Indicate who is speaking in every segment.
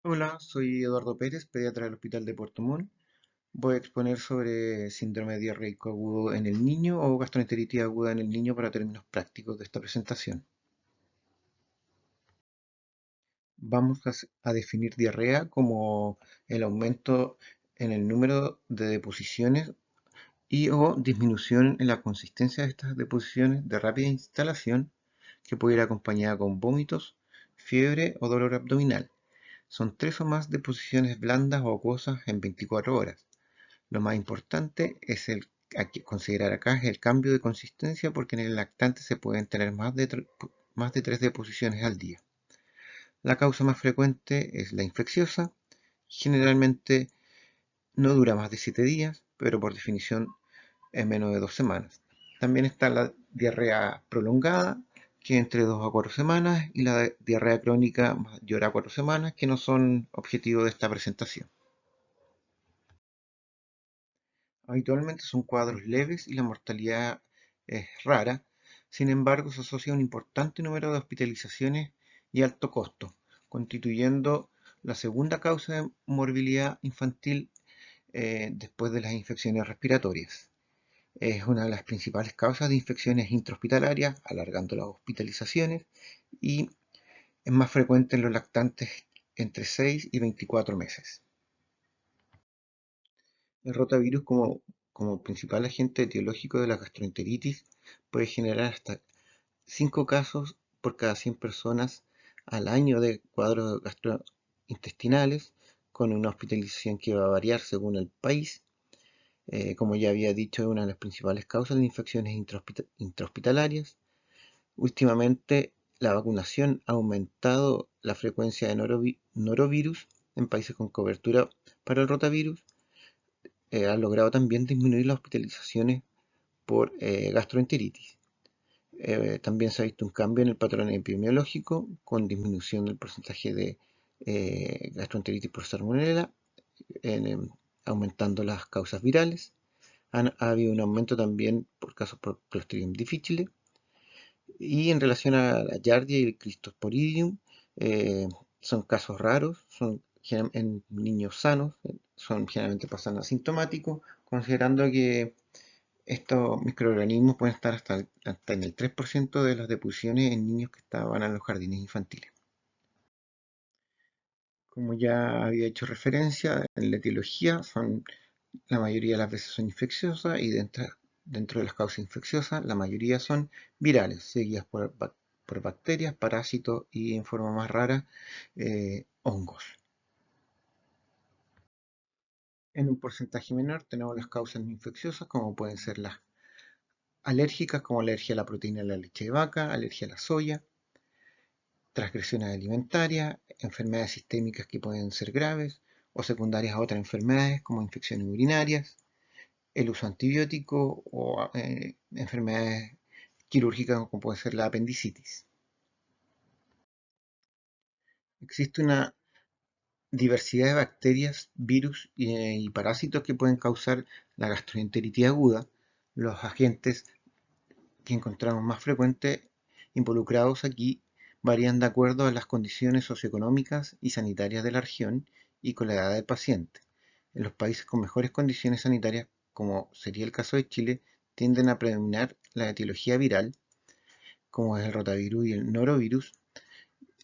Speaker 1: Hola, soy Eduardo Pérez, pediatra del Hospital de Puerto Montt. Voy a exponer sobre síndrome diarreico agudo en el niño o gastroenteritis aguda en el niño para términos prácticos de esta presentación. Vamos a definir diarrea como el aumento en el número de deposiciones y o disminución en la consistencia de estas deposiciones de rápida instalación que puede ir acompañada con vómitos, fiebre o dolor abdominal. Son tres o más deposiciones blandas o acuosas en 24 horas. Lo más importante es considerar acá es el cambio de consistencia porque en el lactante se pueden tener más de tres deposiciones al día. La causa más frecuente es la infecciosa, generalmente no dura más de 7 días, pero por definición en menos de 2 semanas. También está la diarrea prolongada, que es entre 2 a 4 semanas, y la diarrea crónica mayor a 4 semanas, que no son objetivo de esta presentación. Habitualmente son cuadros leves y la mortalidad es rara, sin embargo se asocia a un importante número de hospitalizaciones y alto costo, constituyendo la segunda causa de morbilidad infantil después de las infecciones respiratorias. Es una de las principales causas de infecciones intrahospitalarias, alargando las hospitalizaciones, y es más frecuente en los lactantes entre 6 y 24 meses. El rotavirus como principal agente etiológico de la gastroenteritis puede generar hasta 5 casos por cada 100 personas al año de cuadros gastrointestinales, con una hospitalización que va a variar según el país. Como ya había dicho, es una de las principales causas de infecciones intrahospitalarias. Últimamente, la vacunación ha aumentado la frecuencia de norovirus en países con cobertura para el rotavirus. Ha logrado también disminuir las hospitalizaciones por gastroenteritis. También se ha visto un cambio en el patrón epidemiológico con disminución del porcentaje de gastroenteritis por salmonella, en, aumentando las causas virales. Ha habido un aumento también por casos por Clostridium difficile. Y en relación a la Giardia y el Cryptosporidium, eh, son casos raros, son en niños sanos, generalmente pasan asintomáticos, considerando que estos microorganismos pueden estar hasta en el 3% de las deposiciones en niños que estaban en los jardines infantiles. Como ya había hecho referencia, en la etiología la mayoría de las veces son infecciosas y dentro de las causas infecciosas la mayoría son virales, seguidas por bacterias, parásitos y en forma más rara hongos. En un porcentaje menor tenemos las causas no infecciosas como pueden ser las alérgicas como alergia a la proteína de la leche de vaca, alergia a la soya, transgresiones alimentarias, enfermedades sistémicas que pueden ser graves o secundarias a otras enfermedades como infecciones urinarias, el uso antibiótico o enfermedades quirúrgicas como puede ser la apendicitis. Existe una diversidad de bacterias, virus y parásitos que pueden causar la gastroenteritis aguda. Los agentes que encontramos más frecuentes involucrados aquí varían de acuerdo a las condiciones socioeconómicas y sanitarias de la región y con la edad del paciente. En los países con mejores condiciones sanitarias, como sería el caso de Chile, tienden a predominar la etiología viral, como es el rotavirus y el norovirus,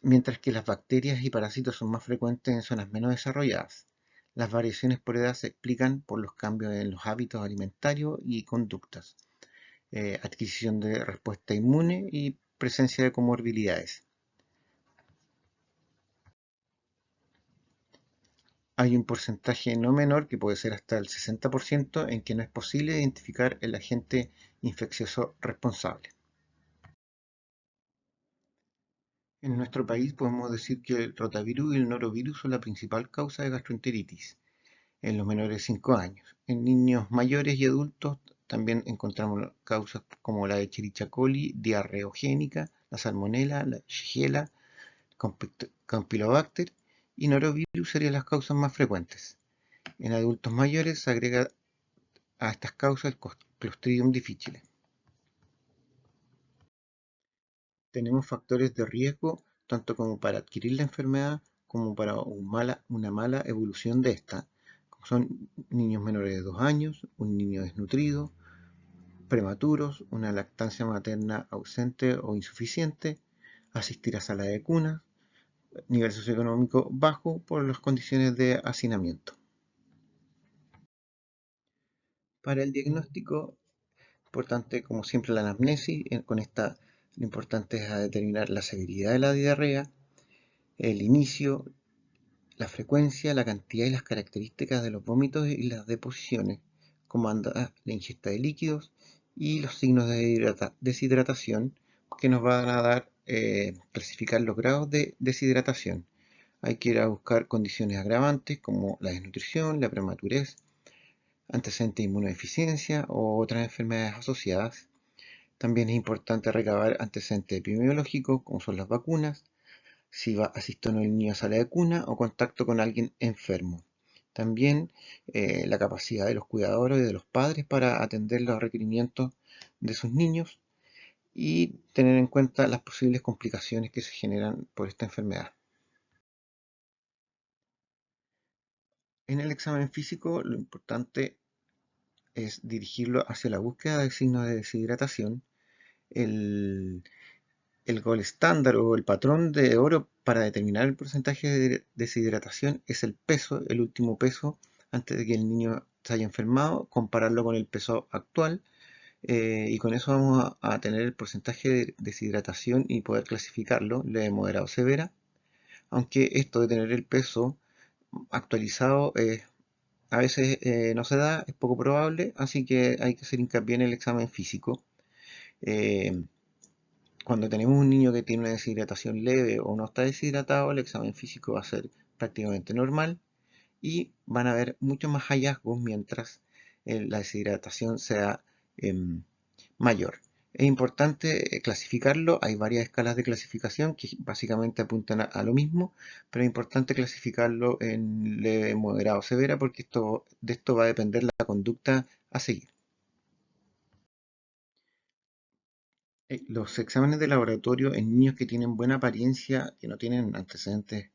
Speaker 1: mientras que las bacterias y parásitos son más frecuentes en zonas menos desarrolladas. Las variaciones por edad se explican por los cambios en los hábitos alimentarios y conductas, adquisición de respuesta inmune y presencia de comorbilidades. Hay un porcentaje no menor, que puede ser hasta el 60%, en que no es posible identificar el agente infeccioso responsable. En nuestro país podemos decir que el rotavirus y el norovirus son la principal causa de gastroenteritis en los menores de 5 años. En niños mayores y adultos también encontramos causas como la Escherichia coli, diarreogénica, la salmonella, la Shigella, Campylobacter y norovirus serían las causas más frecuentes. En adultos mayores se agrega a estas causas el Clostridium difficile. Tenemos factores de riesgo tanto como para adquirir la enfermedad como para una mala evolución de esta, como son niños menores de 2 años, un niño desnutrido, prematuros, una lactancia materna ausente o insuficiente, asistir a sala de cuna, nivel socioeconómico bajo por las condiciones de hacinamiento. Para el diagnóstico, importante como siempre la anamnesis, con esta lo importante es determinar la severidad de la diarrea, el inicio, la frecuencia, la cantidad y las características de los vómitos y las deposiciones, como anda la ingesta de líquidos y los signos de deshidratación que nos van a dar clasificar los grados de deshidratación. Hay que ir a buscar condiciones agravantes como la desnutrición, la prematurez, antecedentes de inmunodeficiencia o otras enfermedades asociadas. También es importante recabar antecedentes epidemiológicos como son las vacunas, si asistió o no el niño a sala de cuna o contacto con alguien enfermo. También la capacidad de los cuidadores y de los padres para atender los requerimientos de sus niños y tener en cuenta las posibles complicaciones que se generan por esta enfermedad. En el examen físico lo importante es dirigirlo hacia la búsqueda de signos de deshidratación. El, el gol estándar o el patrón de oro para determinar el porcentaje de deshidratación es el peso, el último peso antes de que el niño se haya enfermado, compararlo con el peso actual y con eso vamos a tener el porcentaje de deshidratación y poder clasificarlo, leve, moderado, severa, aunque esto de tener el peso actualizado a veces no se da, es poco probable, así que hay que hacer hincapié en el examen físico. Eh, Cuando tenemos un niño que tiene una deshidratación leve o no está deshidratado, el examen físico va a ser prácticamente normal y van a haber muchos más hallazgos mientras la deshidratación sea em, mayor. Es importante clasificarlo, hay varias escalas de clasificación que básicamente apuntan a lo mismo, pero es importante clasificarlo en leve, moderado, severa porque de esto va a depender la conducta a seguir. Los exámenes de laboratorio en niños que tienen buena apariencia, que no tienen antecedentes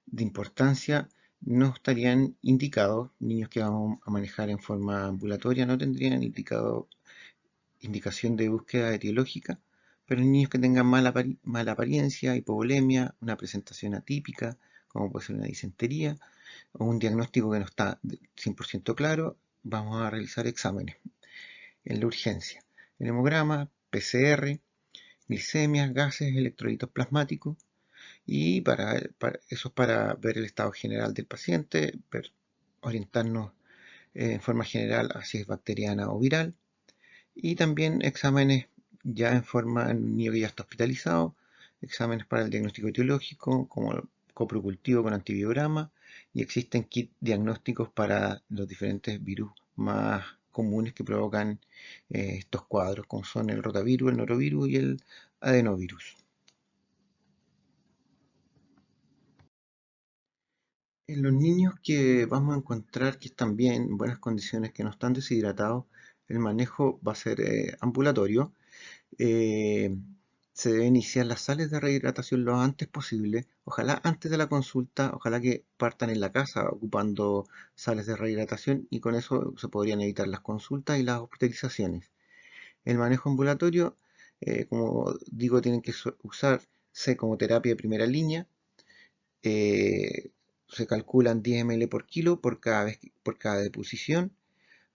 Speaker 1: de importancia, no estarían indicados. Niños que vamos a manejar en forma ambulatoria no tendrían indicación de búsqueda etiológica, pero en niños que tengan mala apariencia, hipovolemia, una presentación atípica, como puede ser una disentería, o un diagnóstico que no está 100% claro, vamos a realizar exámenes en la urgencia. El hemograma, PCR, glicemias, gases, electrolitos plasmáticos y eso es para ver el estado general del paciente, orientarnos en forma general a si es bacteriana o viral y también exámenes ya en un niño que ya está hospitalizado, exámenes para el diagnóstico etiológico como el coprocultivo con antibiograma y existen kits diagnósticos para los diferentes virus más comunes que provocan estos cuadros, como son el rotavirus, el norovirus y el adenovirus. En los niños que vamos a encontrar que están bien, en buenas condiciones, que no están deshidratados, el manejo va a ser ambulatorio. Eh, Se debe iniciar las sales de rehidratación lo antes posible, ojalá antes de la consulta, ojalá que partan en la casa ocupando sales de rehidratación y con eso se podrían evitar las consultas y las hospitalizaciones. El manejo ambulatorio, como digo, tienen que usarse como terapia de primera línea. eh, Se calculan 10 ml por kilo por cada deposición,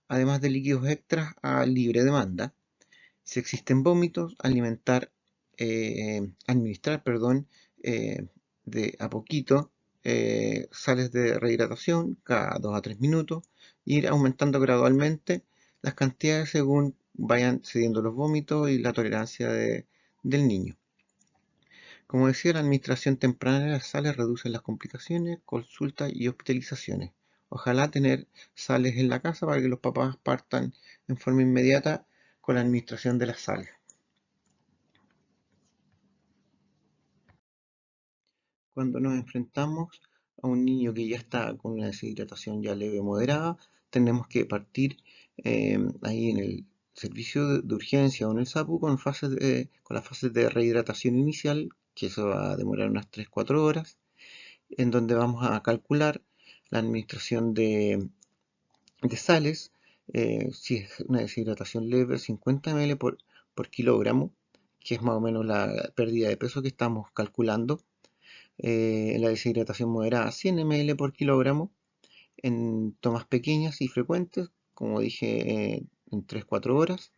Speaker 1: además de líquidos extras a libre demanda. Si existen vómitos, administrar, perdón, de a poquito sales de rehidratación cada 2 a 3 minutos, e ir aumentando gradualmente las cantidades según vayan cediendo los vómitos y la tolerancia del niño. Como decía, la administración temprana de las sales reduce las complicaciones, consultas y hospitalizaciones. Ojalá tener sales en la casa para que los papás partan en forma inmediata con la administración de las sales. Cuando nos enfrentamos a un niño que ya está con una deshidratación ya leve o moderada, tenemos que partir ahí en el servicio de urgencia o en el SAPU con las fases de rehidratación inicial, que eso va a demorar unas 3-4 horas. en donde vamos a calcular la administración de sales. Si es una deshidratación leve, 50 ml por kilogramo, que es más o menos la pérdida de peso que estamos calculando. La deshidratación moderada, 100 ml por kilogramo, en tomas pequeñas y frecuentes, como dije, en 3-4 horas.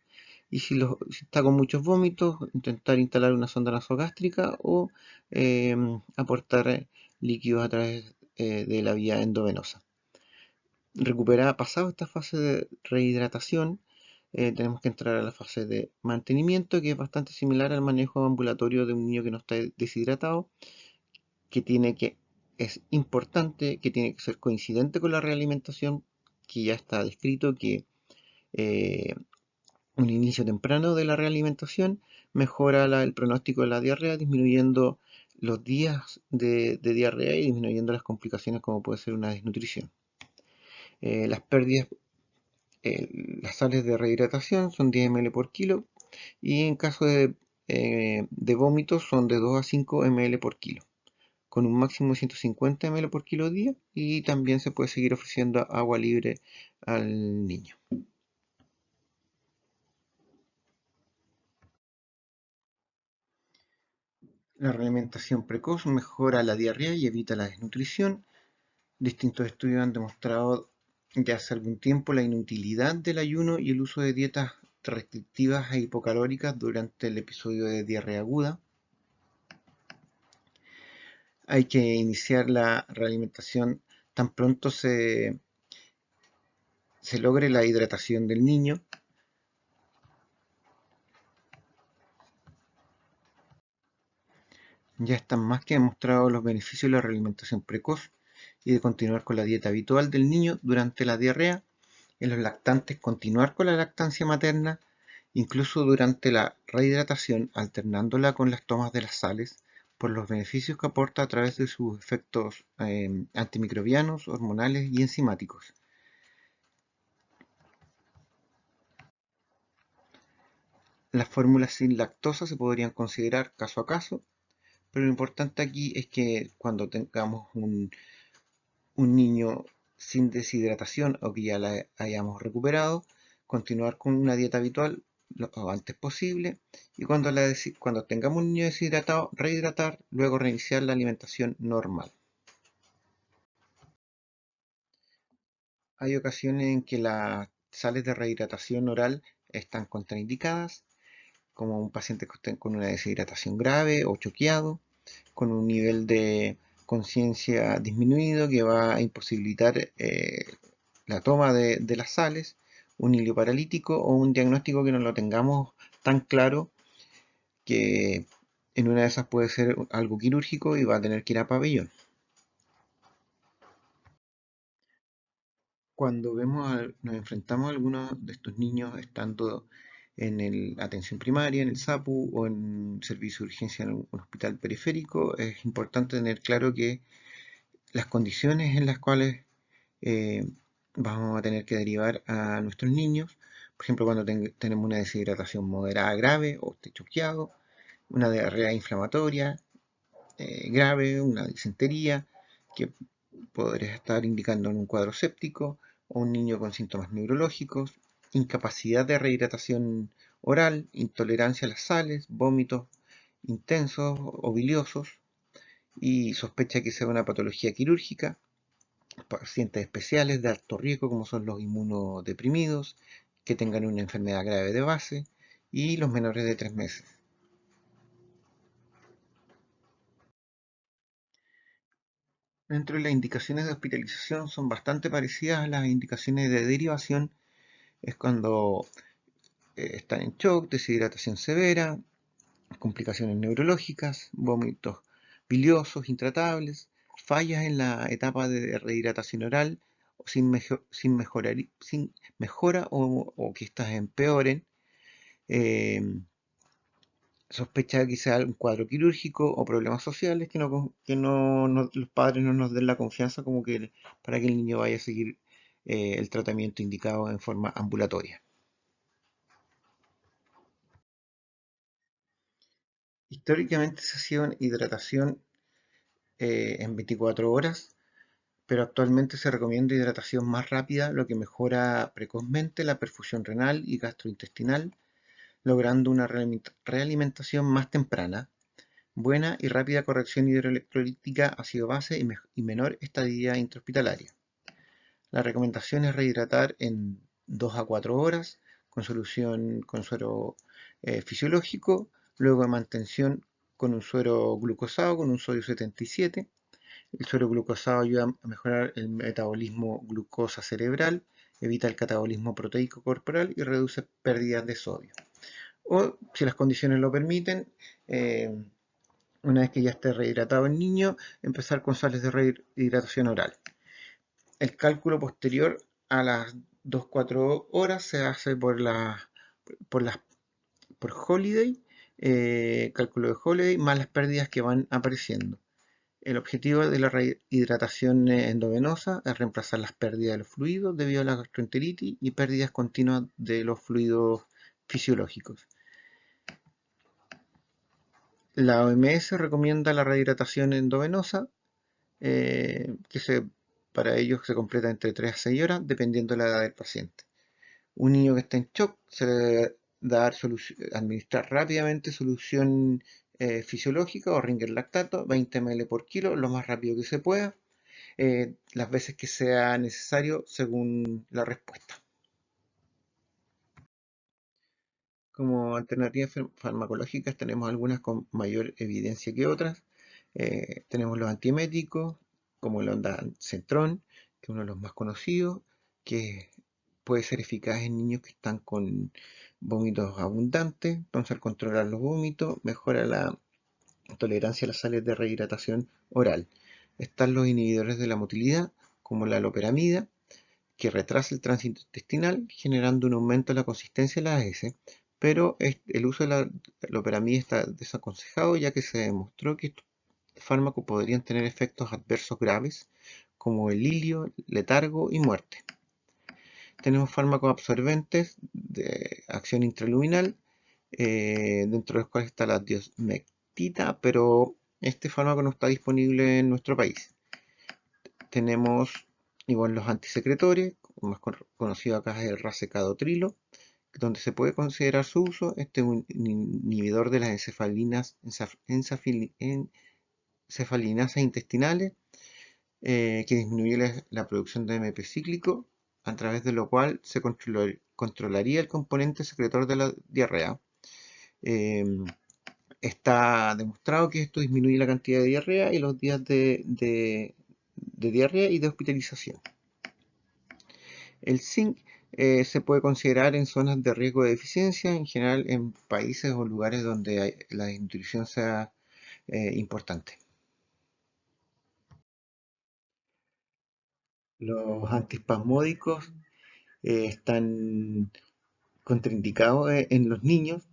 Speaker 1: Y si está con muchos vómitos, intentar instalar una sonda nasogástrica o aportar líquidos a través de la vía endovenosa. Recuperada, pasado esta fase de rehidratación, tenemos que entrar a la fase de mantenimiento, que es bastante similar al manejo ambulatorio de un niño que no está deshidratado, que es importante, que tiene que ser coincidente con la realimentación, que ya está descrito que eh, un inicio temprano de la realimentación mejora el pronóstico de la diarrea, disminuyendo los días de diarrea y disminuyendo las complicaciones como puede ser una desnutrición. Las pérdidas, las sales de rehidratación son 10 ml por kilo y en caso de vómitos son de 2 a 5 ml por kilo, con un máximo de 150 ml por kilo día, y también se puede seguir ofreciendo agua libre al niño. La realimentación precoz mejora la diarrea y evita la desnutrición. Distintos estudios han demostrado ya hace algún tiempo la inutilidad del ayuno y el uso de dietas restrictivas e hipocalóricas durante el episodio de diarrea aguda. Hay que iniciar la realimentación tan pronto se logre la hidratación del niño. Ya están más que demostrados los beneficios de la realimentación precoz y de continuar con la dieta habitual del niño durante la diarrea. En los lactantes, continuar con la lactancia materna, incluso durante la rehidratación, alternándola con las tomas de las sales, por los beneficios que aporta a través de sus efectos antimicrobianos, hormonales y enzimáticos. Las fórmulas sin lactosa se podrían considerar caso a caso, pero lo importante aquí es que cuando tengamos un niño sin deshidratación o que ya la hayamos recuperado, continuar con una dieta habitual lo antes posible, y cuando tengamos un niño deshidratado, rehidratar, luego reiniciar la alimentación normal. Hay ocasiones en que las sales de rehidratación oral están contraindicadas, como un paciente que esté con una deshidratación grave o choqueado, con un nivel de conciencia disminuido que va a imposibilitar la toma de las sales, un hilio paralítico o un diagnóstico que no lo tengamos tan claro, que en una de esas puede ser algo quirúrgico y va a tener que ir a pabellón. Cuando nos enfrentamos a algunos de estos niños estando en atención primaria, en el SAPU o en servicio de urgencia en un hospital periférico, es importante tener claro que las condiciones en las cuales eh, vamos a tener que derivar a nuestros niños, por ejemplo, cuando tenemos una deshidratación moderada grave o esté choqueado, una diarrea inflamatoria grave, una disentería, que podría estar indicando en un cuadro séptico, o un niño con síntomas neurológicos, incapacidad de rehidratación oral, intolerancia a las sales, vómitos intensos o biliosos, y sospecha que sea una patología quirúrgica, pacientes especiales de alto riesgo como son los inmunodeprimidos, que tengan una enfermedad grave de base, y los menores de 3 meses. Dentro de las indicaciones de hospitalización son bastante parecidas a las indicaciones de derivación. Es cuando están en shock, deshidratación severa, complicaciones neurológicas, vómitos biliosos intratables, fallas en la etapa de rehidratación oral, sin mejora o que estas empeoren, eh, sospecha de quizá un cuadro quirúrgico o problemas sociales los padres no nos den la confianza como que para que el niño vaya a seguir el tratamiento indicado en forma ambulatoria. Históricamente se hacía una hidratación en 24 horas, pero actualmente se recomienda hidratación más rápida, lo que mejora precozmente la perfusión renal y gastrointestinal, logrando una realimentación más temprana, buena y rápida corrección hidroelectrolítica ácido base y menor estadía intrahospitalaria. La recomendación es rehidratar en 2 a 4 horas con solución con suero fisiológico, luego de mantención con un suero glucosado con un sodio 77. El suero glucosado ayuda a mejorar el metabolismo glucosa cerebral, evita el catabolismo proteico corporal y reduce pérdidas de sodio. O, si las condiciones lo permiten, eh, una vez que ya esté rehidratado el niño, empezar con sales de rehidratación oral. El cálculo posterior a las 2-4 horas se hace por, las, por Holiday, cálculo de Holiday, más las pérdidas que van apareciendo. El objetivo de la rehidratación endovenosa es reemplazar las pérdidas de los fluidos debido a la gastroenteritis y pérdidas continuas de los fluidos fisiológicos. La OMS recomienda la rehidratación endovenosa, para ello se completa entre 3 a 6 horas, dependiendo de la edad del paciente. Un niño que está en shock se le debe administrar rápidamente solución fisiológica o ringer lactato, 20 ml por kilo, lo más rápido que se pueda, las veces que sea necesario según la respuesta. Como alternativas farmacológicas tenemos algunas con mayor evidencia que otras. Tenemos los antieméticos, como el ondansetron, que es uno de los más conocidos, que puede ser eficaz en niños que están con vómitos abundantes. Entonces, al controlar los vómitos, mejora la tolerancia a las sales de rehidratación oral. Están los inhibidores de la motilidad, como la loperamida, que retrasa el tránsito intestinal, generando un aumento de la consistencia de la AS, pero el uso de la loperamida está desaconsejado, ya que se demostró que estos fármacos podrían tener efectos adversos graves, como el hilio, letargo y muerte. Tenemos fármacos absorbentes de acción intraluminal, dentro de los cuales está la diosmectita, pero este fármaco no está disponible en nuestro país. Tenemos igual los antisecretores, más conocido acá es el racecadotrilo, donde se puede considerar su uso. Este es un inhibidor de las encefalinasas intestinales, que disminuye la producción de AMP cíclico, a través de lo cual se controlaría el componente secretor de la diarrea. Está demostrado que esto disminuye la cantidad de diarrea y los días de diarrea y de hospitalización. El zinc se puede considerar en zonas de riesgo de deficiencia, en general en países o lugares donde la desnutrición sea importante. Los antiespasmódicos están contraindicados en los niños,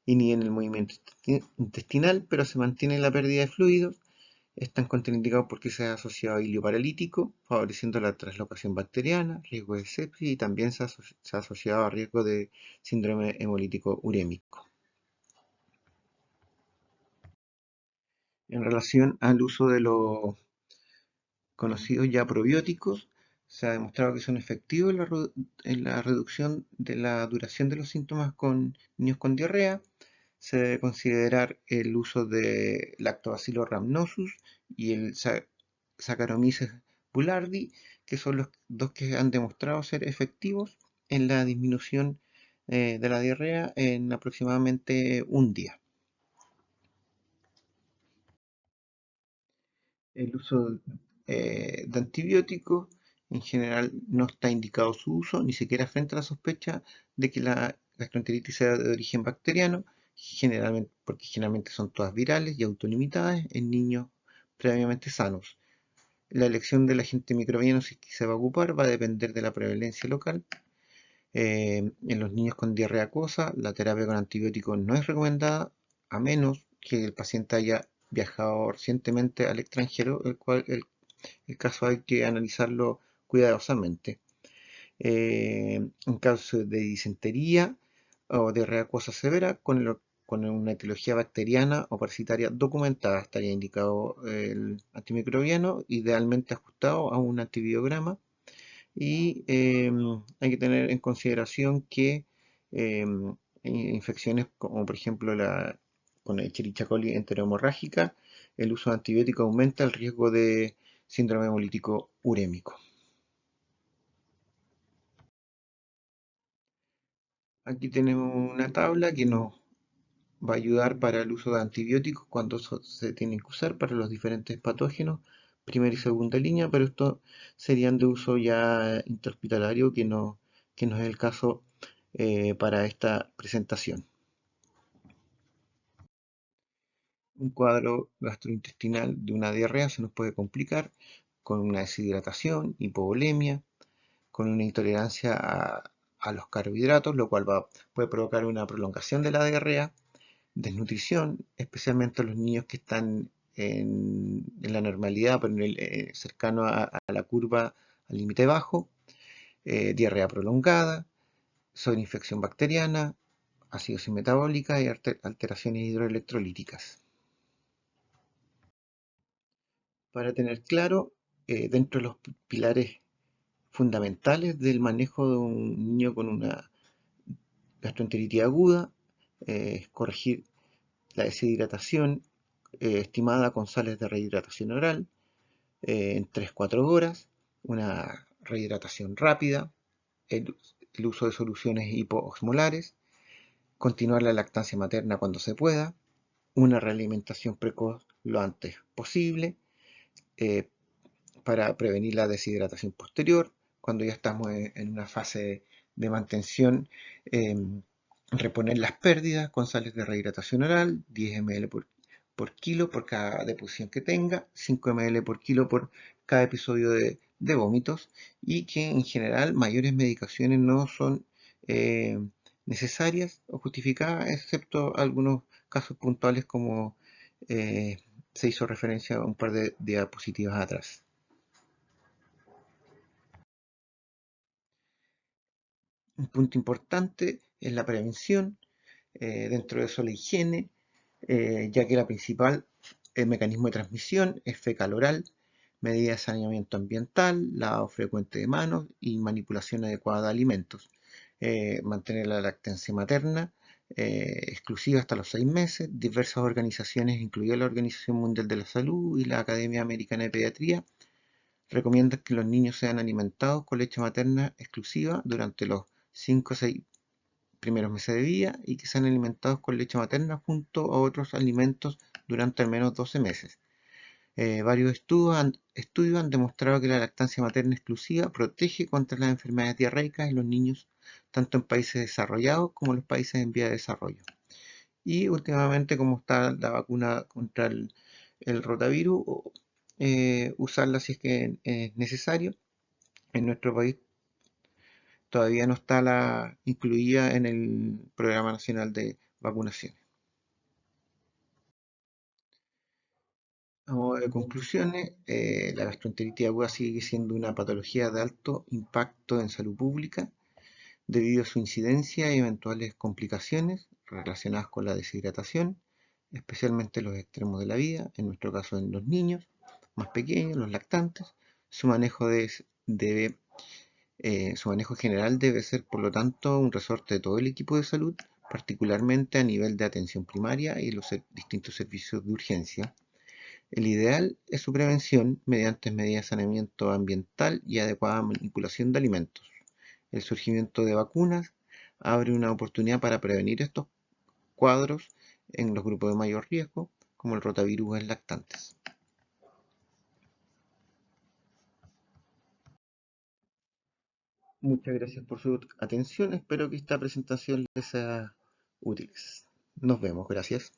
Speaker 1: inhiben el movimiento intestinal, pero se mantiene la pérdida de fluidos. Están contraindicados porque se ha asociado a hilio paralítico, favoreciendo la translocación bacteriana, riesgo de sepsis, y también se ha asociado a riesgo de síndrome hemolítico urémico. En relación al uso de los conocidos ya probióticos, se ha demostrado que son efectivos en la reducción de la duración de los síntomas con niños con diarrea. Se debe considerar el uso de Lactobacillus rhamnosus y el Saccharomyces boulardii, que son los dos que han demostrado ser efectivos en la disminución de la diarrea en aproximadamente un día. El uso de antibióticos en general no está indicado su uso, ni siquiera frente a la sospecha de que la gastroenteritis sea de origen bacteriano, porque generalmente son todas virales y autolimitadas en niños previamente sanos. La elección del agente microbiano, si se va a ocupar, va a depender de la prevalencia local. En los niños con diarrea acuosa, la terapia con antibióticos no es recomendada, a menos que el paciente haya viajado recientemente al extranjero, el caso hay que analizarlo cuidadosamente. En caso de disentería o diarrea acuosa severa, con con una etiología bacteriana o parasitaria documentada. Estaría indicado el antimicrobiano, idealmente ajustado a un antibiograma. Y hay que tener en consideración que infecciones como por ejemplo con Escherichia coli enterohemorrágica, el uso de antibióticos aumenta el riesgo de síndrome hemolítico urémico. Aquí tenemos una tabla que nos va a ayudar para el uso de antibióticos cuando se tienen que usar para los diferentes patógenos, primera y segunda línea, pero estos serían de uso ya interhospitalario, que no es el caso para esta presentación. Un cuadro gastrointestinal de una diarrea se nos puede complicar con una deshidratación, hipovolemia, con una intolerancia a los carbohidratos, lo cual puede provocar una prolongación de la diarrea, desnutrición, especialmente a los niños que están en la normalidad, pero cercano a la curva al límite bajo, diarrea prolongada, sobreinfección bacteriana, acidosis metabólica y alteraciones hidroelectrolíticas. Para tener claro, dentro de los pilares fundamentales del manejo de un niño con una gastroenteritis aguda, corregir la deshidratación estimada con sales de rehidratación oral en 3-4 horas, una rehidratación rápida, el uso de soluciones hipoosmolares, continuar la lactancia materna cuando se pueda, una realimentación precoz lo antes posible, eh, para prevenir la deshidratación posterior. Cuando ya estamos en una fase de mantención, eh, reponer las pérdidas con sales de rehidratación oral, 10 ml por kilo por cada deposición que tenga, 5 ml por kilo por cada episodio de vómitos, y que en general mayores medicaciones no son eh, necesarias o justificadas, excepto algunos casos puntuales como se hizo referencia a un par de diapositivas atrás. Un punto importante es la prevención, dentro de eso la higiene, ya que la principal mecanismo de transmisión es fecal oral, medidas de saneamiento ambiental, lavado frecuente de manos y manipulación adecuada de alimentos. Mantener la lactancia materna exclusiva hasta los 6 meses. Diversas organizaciones, incluida la Organización Mundial de la Salud y la Academia Americana de Pediatría, recomiendan que los niños sean alimentados con leche materna exclusiva durante los 5 o 6 primeros meses de vida y que sean alimentados con leche materna junto a otros alimentos durante al menos 12 meses. Varios estudios han demostrado que la lactancia materna exclusiva protege contra las enfermedades diarreicas en los niños, tanto en países desarrollados como en los países en vía de desarrollo. Y últimamente, como está la vacuna contra el rotavirus, usarla si es que es necesario. En nuestro país todavía no está incluida en el Programa Nacional de Vacunación. A modo de conclusiones, la gastroenteritis aguda sigue siendo una patología de alto impacto en salud pública debido a su incidencia y eventuales complicaciones relacionadas con la deshidratación, especialmente en los extremos de la vida, en nuestro caso en los niños más pequeños, los lactantes. Su manejo debe Su manejo general debe ser, por lo tanto, un resorte de todo el equipo de salud, particularmente a nivel de atención primaria y los distintos servicios de urgencia. El ideal es su prevención mediante medidas de saneamiento ambiental y adecuada manipulación de alimentos. El surgimiento de vacunas abre una oportunidad para prevenir estos cuadros en los grupos de mayor riesgo, como el rotavirus en lactantes. Muchas gracias por su atención. Espero que esta presentación les sea útil. Nos vemos. Gracias.